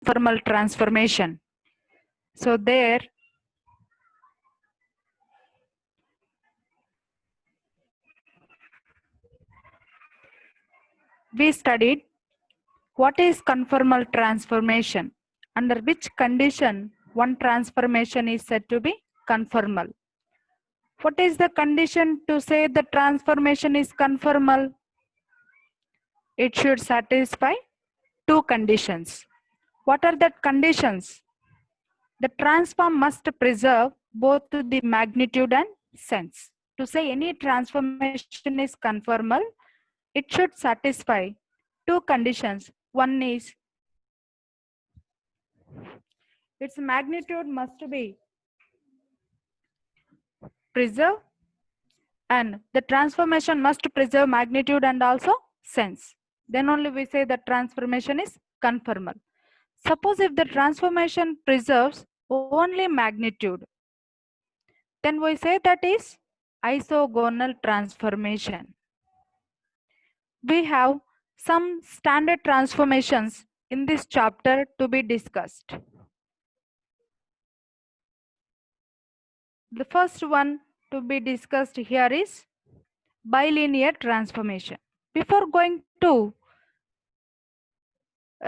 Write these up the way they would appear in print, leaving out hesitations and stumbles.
conformal transformation. So there we studied what is conformal transformation, under which condition one transformation is said to be conformal. What is the condition to say the transformation is conformal? It should satisfy two conditions. What are the conditions? The transform must preserve both the magnitude and sense. To say any transformation is conformal, it should satisfy two conditions. One is its magnitude must be preserved, and the transformation must preserve magnitude and also sense. Then only we say that transformation is conformal. Suppose if the transformation preserves only magnitude, then we say that is isogonal transformation. We have some standard transformations in this chapter to be discussed. The first one to be discussed here is bilinear transformation. Before going to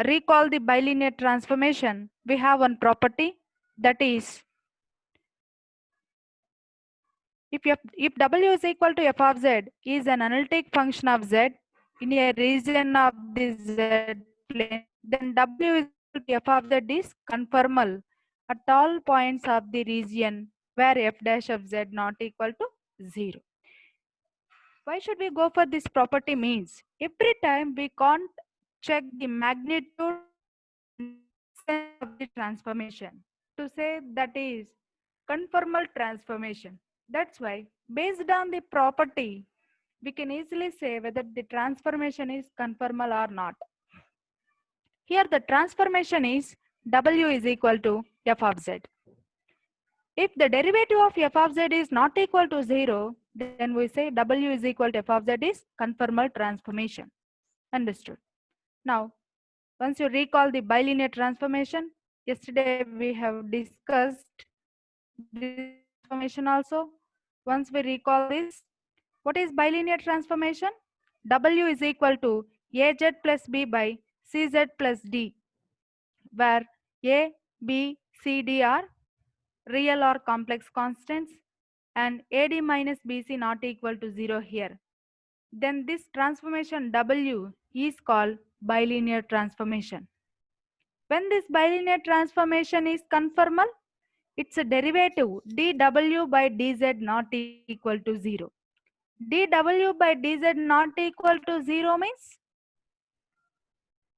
recall the bilinear transformation, we have one property, that is if W is equal to f of z is an analytic function of z in a region of the z plane, then W is equal to f of z is conformal at all points of the region where f dash of z not equal to 0. Why should we go for this property means every time we can't check the magnitude and sense of the transformation to say that is conformal transformation. That's why based on the property we can easily say whether the transformation is conformal or not. Here the transformation is W is equal to f of z. If the derivative of f of z is not equal to 0, then we say W is equal to f of z is conformal transformation. Understood? Now, once you recall the bilinear transformation, yesterday we have discussed this transformation also. Once we recall this, what is bilinear transformation? W is equal to AZ plus B by CZ plus D, where A, B, C, D are real or complex constants and AD minus BC not equal to 0 here. Then this transformation W is called bilinear transformation. When this bilinear transformation is conformal, its a derivative dW by dz not equal to 0. dW by dz not equal to 0 means,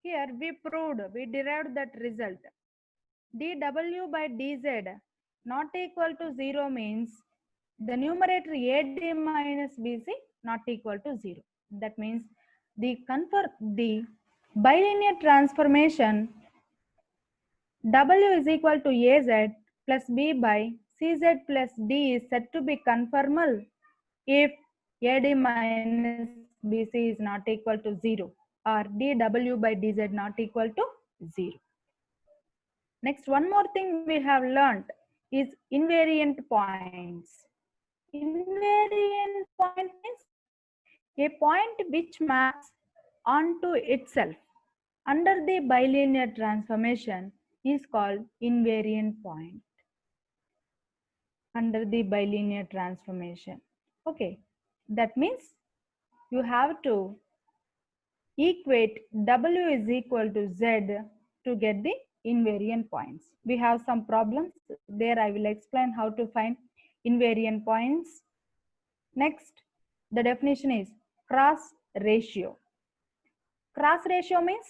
here we derived that result. dW by dz not equal to 0 means the numerator AD minus BC not equal to 0. That means the bilinear transformation W is equal to AZ plus B by CZ plus D is said to be conformal if AD minus BC is not equal to 0 or dW by dz not equal to 0. Next, one more thing we have learnt is invariant points. Invariant point means a point which maps onto itself under the bilinear transformation is called invariant point under the bilinear transformation. Okay, that means you have to equate W is equal to Z to get the invariant points. We have some problems there. I will explain how to find invariant points. Next, the definition is cross ratio. Cross ratio means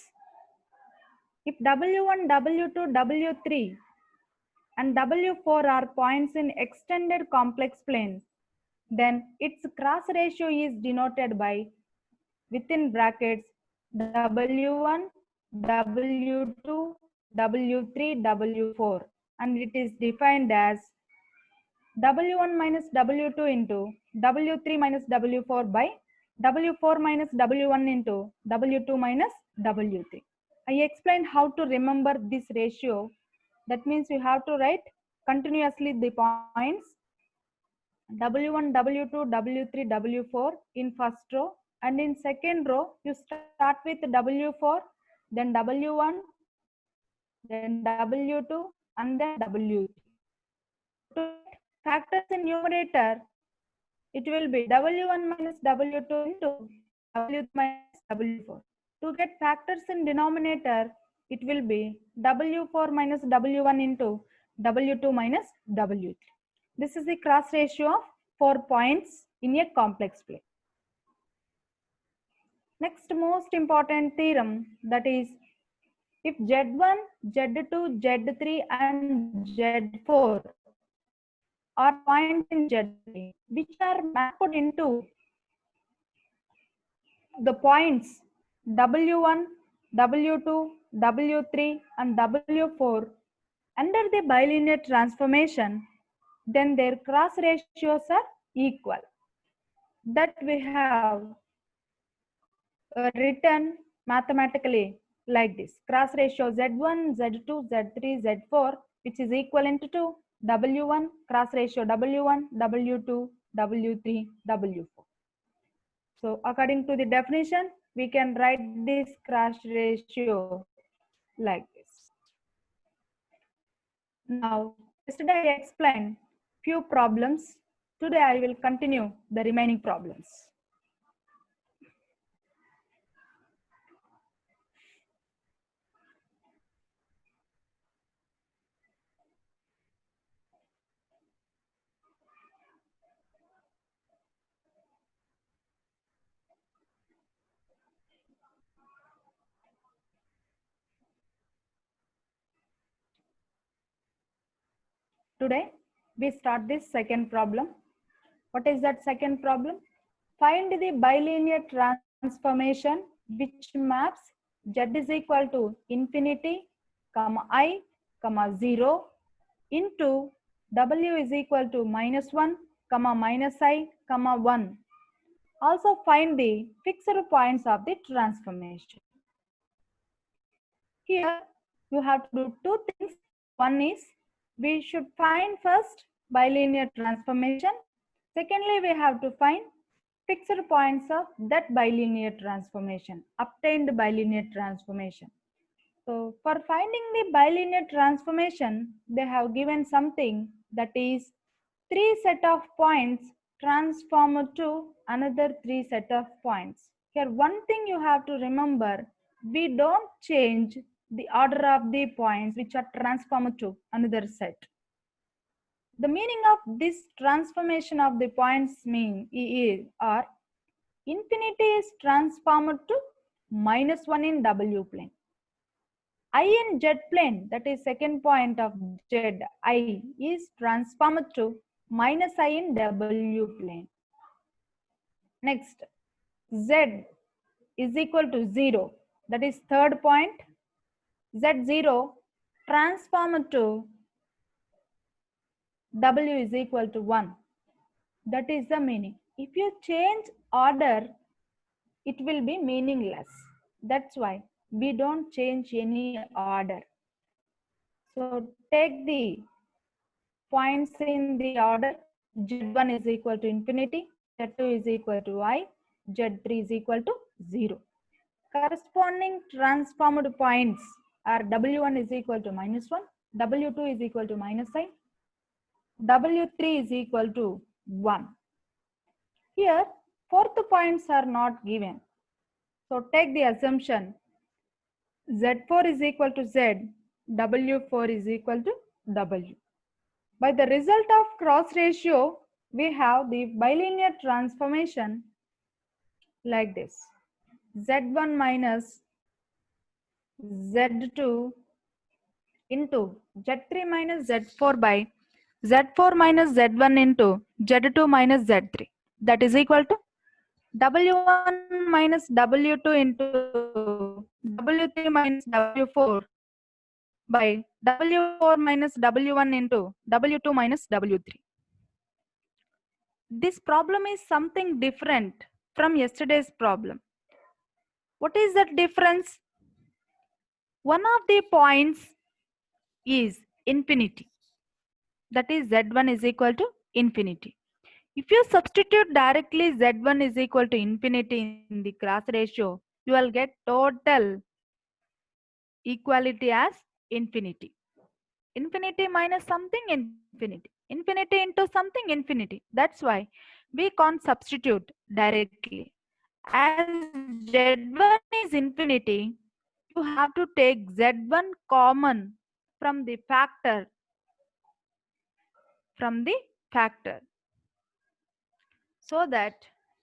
if W1, W2, W3 and W4 are points in extended complex plane, then its cross ratio is denoted by within brackets W1, W2, W3, W4, and it is defined as W1 minus W2 into W3 minus W4 by W4 minus W1 into W2 minus W3. I explained how to remember this ratio. That means you have to write continuously the points W1, W2, W3, W4 in first row, and in second row you start with W4, then W1, then W2, and then W3. So to get factors in numerator, it will be W1 minus W2 into W3 minus W4. To get factors in denominator, it will be W4 minus W1 into W2 minus W3. This is the cross ratio of 4 points in a complex plane. Next most important theorem, that is, if Z1, Z2, Z3 and Z4 are points in Z plane which are mapped into the points W1, W2, W3 and W4 under the bilinear transformation, then their cross ratios are equal. That we have written mathematically like this: cross ratio Z1, Z2, Z3, Z4, which is equivalent to W1 cross ratio W1, W2, W3, W4. So according to the definition, we can write this cross ratio like this. Now, yesterday I explained few problems. Today I will continue the remaining problems. Today we start this second problem. What is that second problem? Find the bilinear transformation which maps z is equal to infinity, I, 0 into w is equal to -1, minus I, 1. Also find the fixed points of the transformation. Here you have to do two things. One is we should find first bilinear transformation. Secondly, we have to find fixed points of that bilinear transformation, obtained bilinear transformation. So for finding the bilinear transformation, they have given something that is 3 set of points transformed to another 3 set of points. Here one thing you have to remember, we don't change the order of the points which are transformed to another set. The meaning of this transformation of the points mean is or infinity is transformed to -1 in W plane. I in Z plane, that is second point of Z, I is transformed to -I in W plane. Next, Z is equal to 0, that is third point. Z0 transformed to W is equal to 1. That is the meaning. If you change order, it will be meaningless. That's why we don't change any order. So take the points in the order. Z1 is equal to infinity, Z2 is equal to I, Z3 is equal to 0. Corresponding transformed points are W1 is equal to -1, W2 is equal to -I, W3 is equal to 1. Here, fourth points are not given. So take the assumption Z4 is equal to Z, W4 is equal to W. By the result of cross ratio, we have the bilinear transformation like this: Z1 minus Z2 into Z3 minus Z4 by Z4 minus Z1 into Z2 minus Z3. That is equal to W1 minus W2 into W3 minus W4 by W4 minus W1 into W2 minus W3. This problem is something different from yesterday's problem. What is that difference? one of the points is infinity. That is z1 is equal to infinity. If you substitute directly z1 is equal to infinity in the class ratio, you will get total equality as infinity. Infinity minus something infinity. Infinity into something infinity. That's why we can't substitute directly. As z1 is infinity, you have to take z1 common from the factor. So that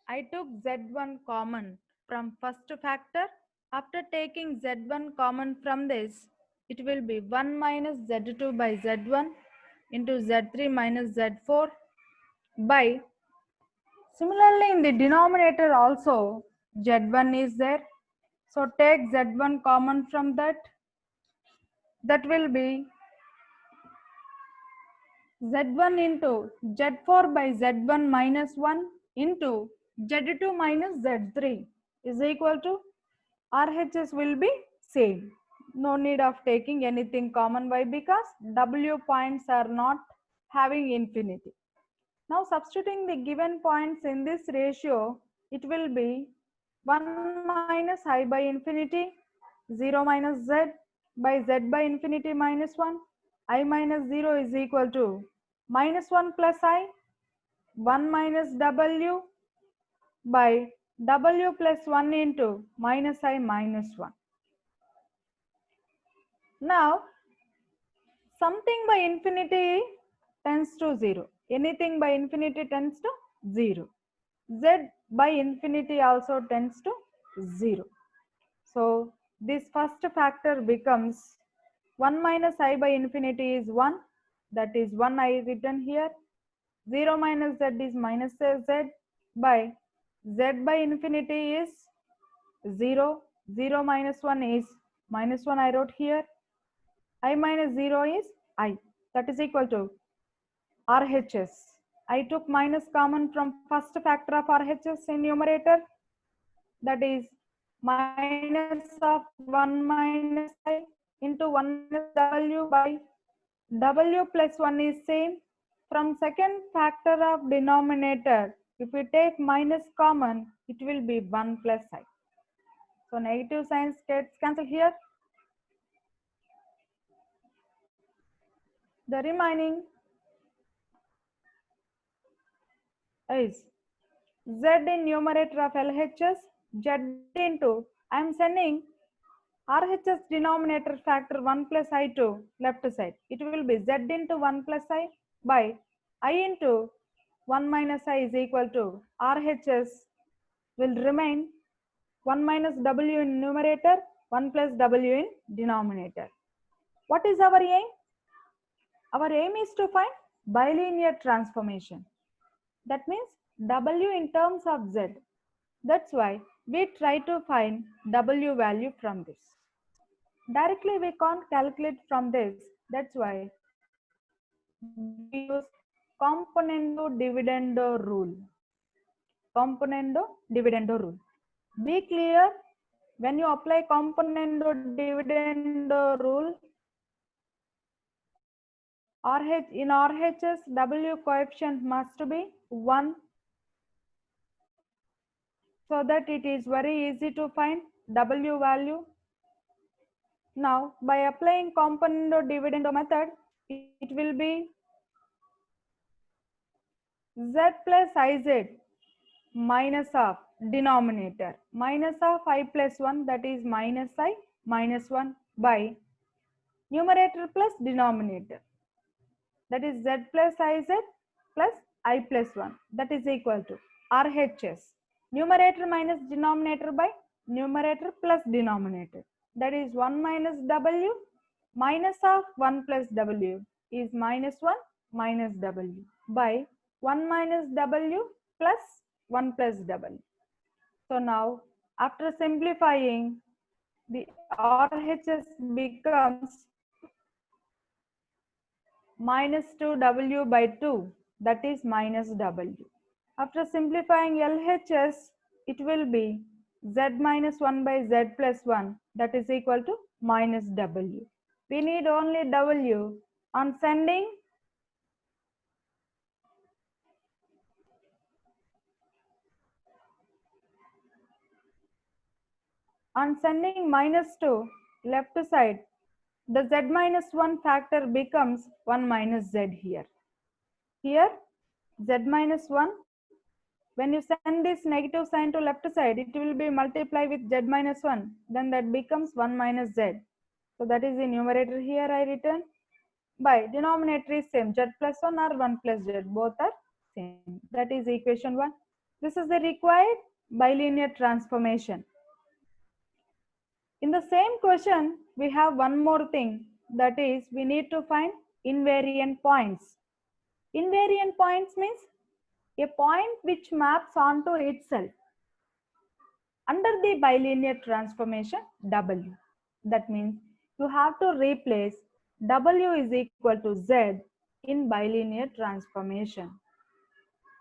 I took z1 common from first factor. After taking z1 common from this, it will be 1 minus z2 by z1 into z3 minus z4 by, similarly in the denominator also z1 is there. So take z1 common from that. That will be z1 into z4 by z1 minus 1 into z2 minus z3 is equal to RHS will be same. No need of taking anything common. Why? Because W points are not having infinity. Now substituting the given points in this ratio, it will be 1 minus I by infinity, 0 minus z by z by infinity minus 1, I minus 0 is equal to minus 1 plus I, 1 minus W by W plus 1 into minus I minus 1. Now, something by infinity tends to 0. Anything by infinity tends to 0. Z by infinity also tends to 0. So, this first factor becomes 1 minus I by infinity is 1. That is 1 I written here. 0 minus z is minus z by z by infinity is 0. 0 minus 1 is minus 1 I wrote here. I minus 0 is I. That is equal to RHS. I took minus common from first factor of RHS in numerator. That is minus of 1 minus I into 1 minus W by W plus 1 is same. From second factor of denominator, if we take minus common, it will be 1 plus I. So negative signs gets cancelled here. The remaining is z in numerator of LHS, z into, I am sending RHS denominator factor 1 plus I to left side. It will be z into 1 plus I by I into 1 minus I is equal to RHS will remain 1 minus W in numerator, 1 plus W in denominator. What is our aim? Our aim is to find bilinear transformation. That means W in terms of Z. That's why we try to find W value from this. Directly we can't calculate from this. That's why we use componendo dividendo rule. Componendo dividendo rule. Be clear, when you apply componendo dividendo rule, in RHS, W coefficient must be 1, so that it is very easy to find W value. Now, by applying componendo dividendo method, it will be Z plus IZ minus of denominator minus of I plus 1, that is minus I minus 1 by numerator plus denominator, that is Z plus IZ plus I plus 1, that is equal to RHS numerator minus denominator by numerator plus denominator, that is 1 minus W minus of 1 plus W is minus 1 minus W by 1 minus W plus 1 plus W. So now after simplifying, the RHS becomes minus 2W by 2, that is minus W. After simplifying LHS, it will be Z minus 1 by Z plus 1, that is equal to minus W. We need only W. On sending, minus to left side, the Z minus 1 factor becomes 1 minus Z here. Here, Z minus 1, when you send this negative sign to left side, it will be multiplied with Z minus 1. Then that becomes 1 minus Z. So that is the numerator here I written. By denominator is same, Z plus 1 or 1 plus Z, both are same. That is equation 1. This is the required bilinear transformation. In the same question, we have one more thing, that is we need to find invariant points. Invariant points means a point which maps onto itself under the bilinear transformation W. That means you have to replace W is equal to Z in bilinear transformation.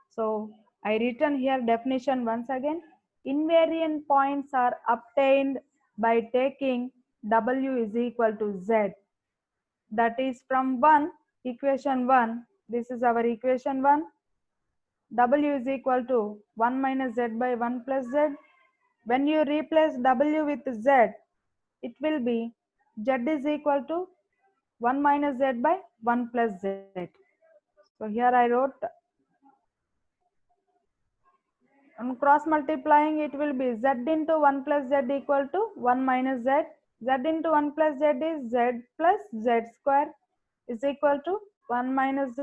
So I written here definition once again. Invariant points are obtained by taking W is equal to Z. That is from 1, equation 1. This is our equation 1. W is equal to 1 minus Z by 1 plus Z. When you replace W with Z, it will be Z is equal to 1 minus Z by 1 plus Z. So here I wrote, on cross multiplying, it will be Z into 1 plus Z equal to 1 minus Z. Z into 1 plus Z is Z plus Z square is equal to 1 minus Z.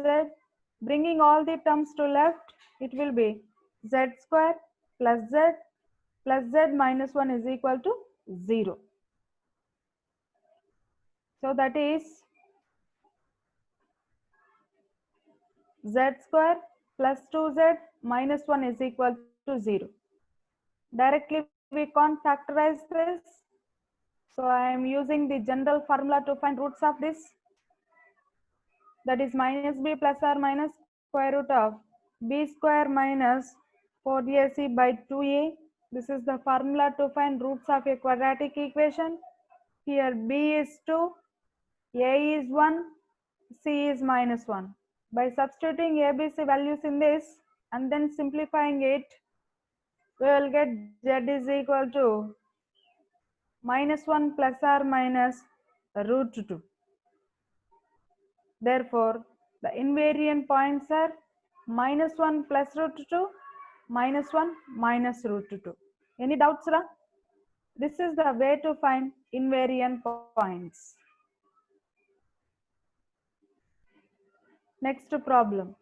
Bringing all the terms to left, it will be Z square plus Z minus 1 is equal to 0. So that is Z square plus 2Z minus 1 is equal to 0. Directly we can't factorize this. So I am using the general formula to find roots of this. That is minus b plus or minus square root of b square minus 4ac by 2a. This is the formula to find roots of a quadratic equation. Here b is 2, a is 1, c is minus 1. By substituting ABC values in this and then simplifying it, we will get Z is equal to minus 1 plus or minus root 2. Therefore, the invariant points are minus 1 plus root 2, minus 1 minus root 2. Any doubts, Ra? This is the way to find invariant points. Next problem.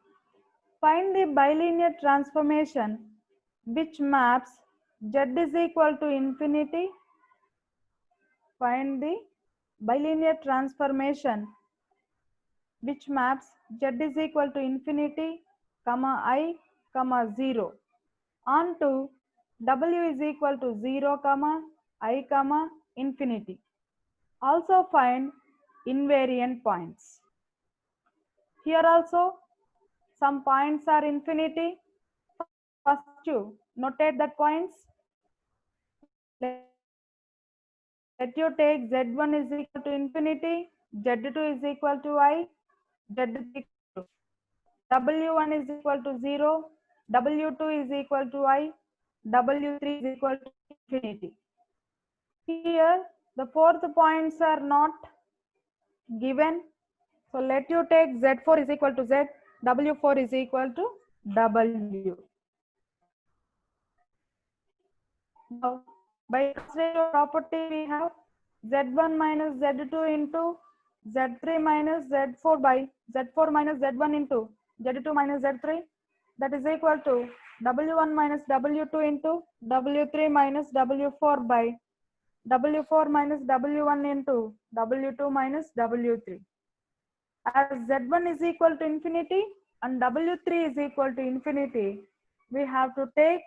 Find the bilinear transformation which maps Z is equal to infinity. Find the bilinear transformation which maps Z is equal to infinity, comma I, comma 0 onto W is equal to 0, comma I, comma infinity. Also find invariant points. Here also some points are infinity. First you notate that points. Let you take Z1 is equal to infinity, Z2 is equal to I, Z3 is equal to W1 is equal to 0, W2 is equal to I, W3 is equal to infinity. Here the fourth points are not given. So let you take Z4 is equal to Z, W4 is equal to W. Now by cross ratio property we have Z1 minus Z2 into Z3 minus Z4 by Z4 minus Z1 into Z2 minus Z3, that is equal to W1 minus W2 into W3 minus W4 by W4 minus W1 into W2 minus W3. As Z1 is equal to infinity and W3 is equal to infinity, we have to take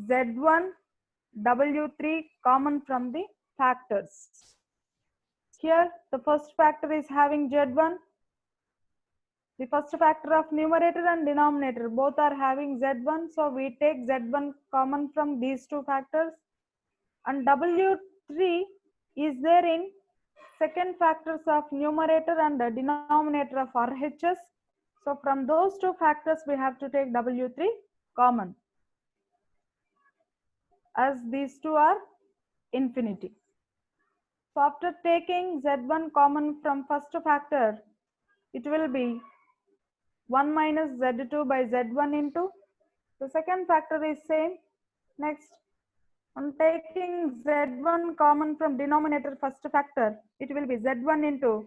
Z1, W3 common from the factors. Here the first factor is having Z1. The first factor of numerator and denominator both are having Z1. So we take Z1 common from these two factors. And W3 is there in second factors of numerator and denominator of RHS. So from those two factors we have to take W3 common, as these two are infinity. So after taking Z1 common from first factor, it will be 1 minus Z2 by Z1 into the second factor is same. Next, on taking Z1 common from denominator first factor, it will be Z1 into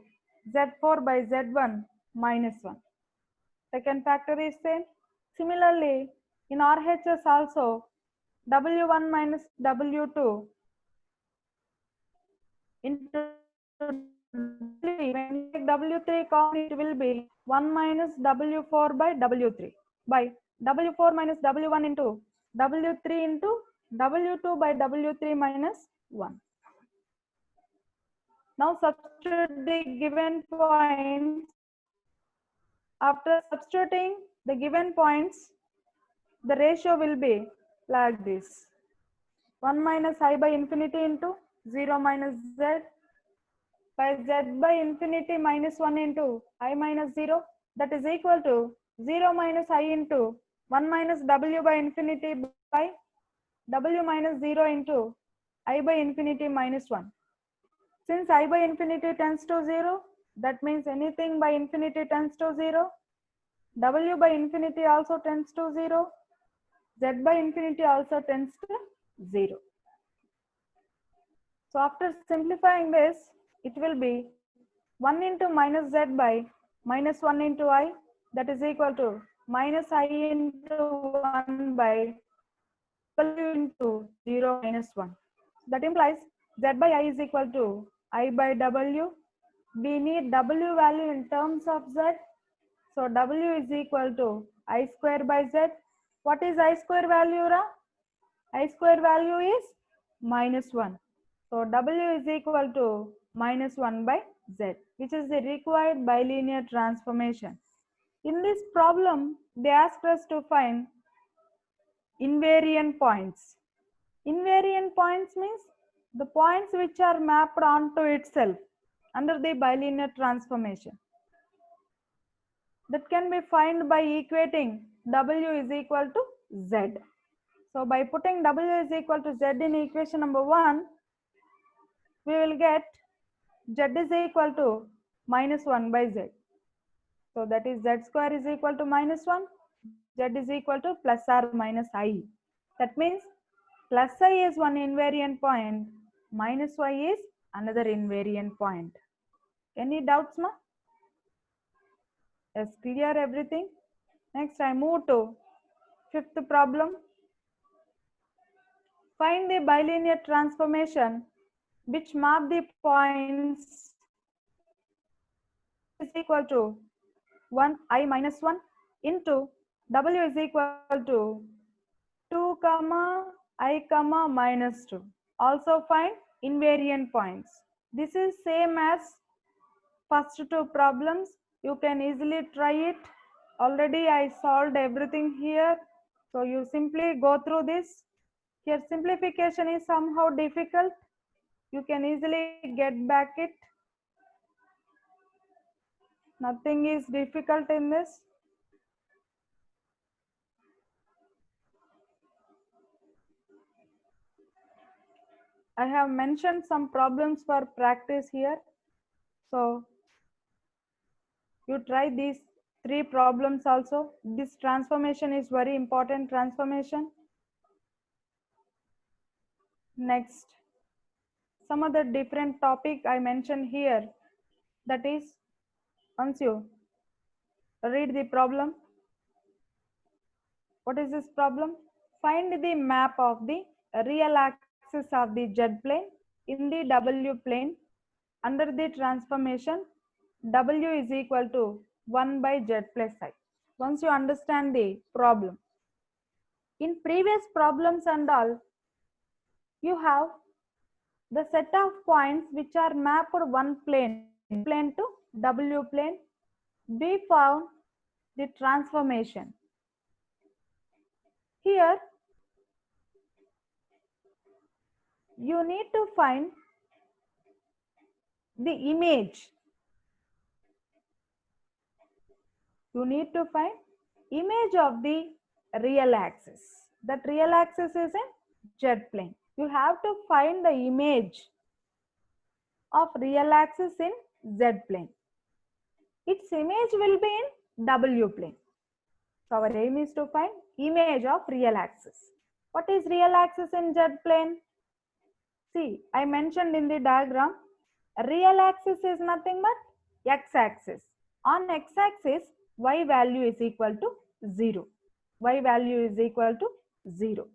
Z4 by Z1 minus 1. Second factor is same. Similarly, in RHS also, W1 minus W2 into W3. When you take W3 common, it will be 1 minus W4 by W3 by W4 minus W1 into W3 into W2 by W3 minus 1. Now substitute the given points. After substituting the given points, the ratio will be like this. 1 minus I by infinity into 0 minus Z by Z by infinity minus 1 into I minus 0, that is equal to 0 minus I into 1 minus W by infinity by W minus 0 into I by infinity minus 1. Since I by infinity tends to 0, that means anything by infinity tends to 0. W by infinity also tends to 0. Z by infinity also tends to 0. So after simplifying this, it will be 1 into minus Z by minus 1 into I, that is equal to minus I into 1 by W into 0 minus 1. That implies Z by I is equal to I by W. We need W value in terms of Z. So W is equal to I square by Z. What is I square value, Ra? I square value is minus 1. So W is equal to minus 1 by Z, which is the required bilinear transformation. In this problem, they asked us to find invariant points. Invariant points means the points which are mapped onto itself under the bilinear transformation. That can be found by equating W is equal to Z. So by putting W is equal to Z in equation number 1, we will get Z is equal to minus 1 by Z. So that is Z square is equal to minus 1, Z is equal to plus or minus I. That means plus I is one invariant point, minus Y is another invariant point. Any doubts, ma? Yes, clear everything. Next, I move to fifth problem. Find the bilinear transformation which map the points is equal to 1 I minus 1 into W is equal to 2 comma I comma minus 2. Also find invariant points. This is same as first two problems. You can easily try it. Already I solved everything here. So you simply go through this. Here simplification is somehow difficult. You can easily get back it. Nothing is difficult in this. I have mentioned some problems for practice here. So you try these 3 problems also. This transformation is very important transformation. Next, some other different topic I mentioned here. That is, once you read the problem, what is this problem? Find the map of the real axis of the Z plane in the W plane under the transformation W is equal to 1 by Z plus I. Once you understand the problem. In previous problems and all, you have the set of points which are mapped one plane to W plane. We found the transformation. Here, you need to find the image. You need to find image of the real axis. That real axis is in Z plane. You have to find the image of real axis in Z plane. Its image will be in W plane. So our aim is to find image of real axis. What is real axis in Z plane? See, I mentioned in the diagram, real axis is nothing but x-axis. On x-axis, y value is equal to 0. Y value is equal to 0.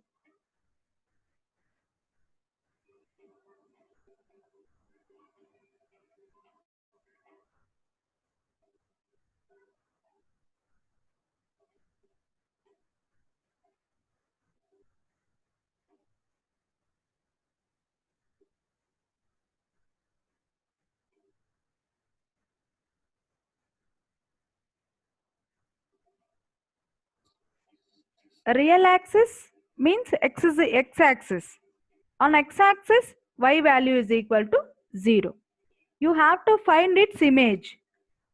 Real axis means x is the x-axis. On x-axis, y value is equal to 0. You have to find its image.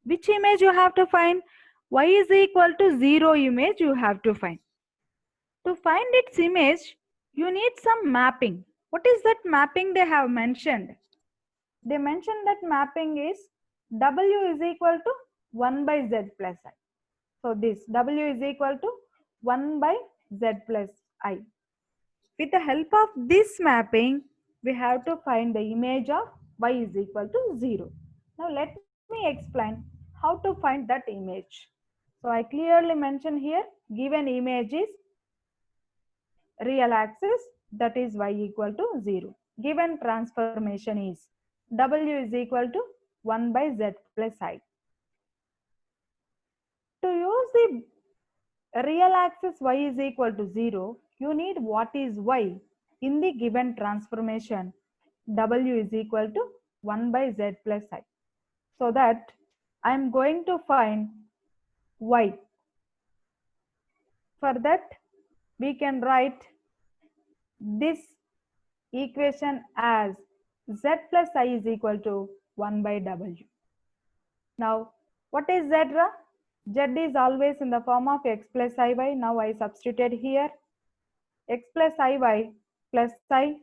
Which image you have to find? Y is equal to 0 image you have to find. To find its image, you need some mapping. What is that mapping they have mentioned? They mentioned that mapping is W is equal to 1 by Z plus I. So this W is equal to 1 by Z plus I. With the help of this mapping, we have to find the image of Y is equal to 0. Now let me explain how to find that image. So I clearly mention here, given image is real axis, that is y equal to 0. Given transformation is W is equal to 1 by Z plus I. To use the real axis y is equal to 0, you need what is y in the given transformation. W is equal to 1 by Z plus I. So that I am going to find y. For that, we can write this equation as Z plus I is equal to 1 by W. Now, what is Z? Z is always in the form of x plus iy. Now I substitute here x plus iy plus I